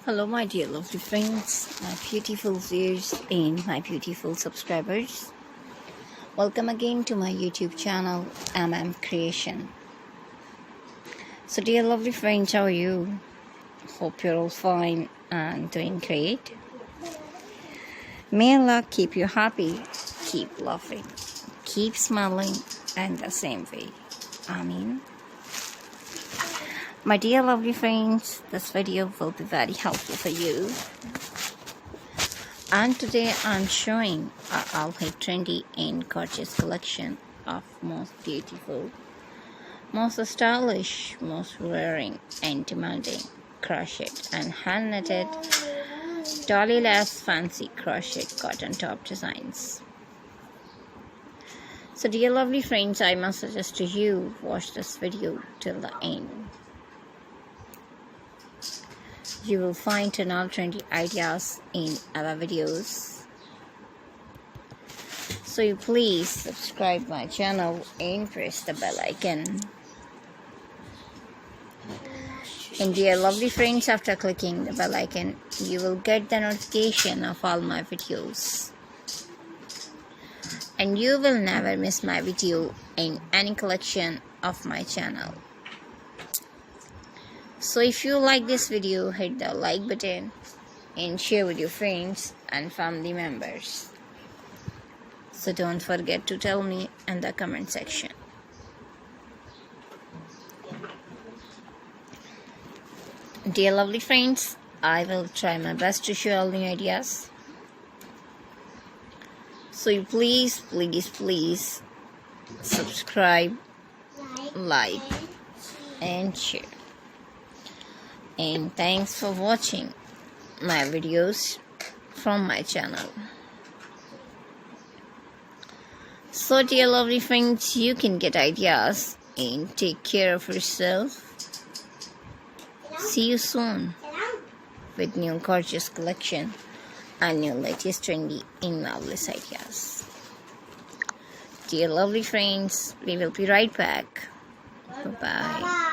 Hello my dear lovely friends, my beautiful viewers and my beautiful subscribers. Welcome again to my YouTube channel, Creation. So dear lovely friends, how are you? Hope you're all fine and doing great. May Allah keep you happy, keep laughing, keep smiling, and the same way. Ameen. My dear lovely friends, this video will be very helpful for you. And today I'm showing a all-hit trendy and gorgeous collection of most beautiful, most stylish, most wearing and demanding crochet and hand-knitted dolly-less fancy crochet cotton top designs. So dear lovely friends, I must suggest to you watch this video till the end. You will find all trendy ideas in our videos. So you please subscribe my channel and press the bell icon. And dear lovely friends, after clicking the bell icon, you will get the notification of all my videos. And you will never miss my video in any collection of my channel. So if you like this video, hit the like button and share with your friends and family members. So don't forget to tell me in the comment section. Dear lovely friends, I will try my best to share all new ideas. So you please subscribe, like and share. And thanks for watching my videos from my channel. So dear lovely friends, you can get ideas and take care of yourself. See you soon with new gorgeous collection and new latest trendy and marvelous ideas. Dear lovely friends, we will be right back. Bye bye.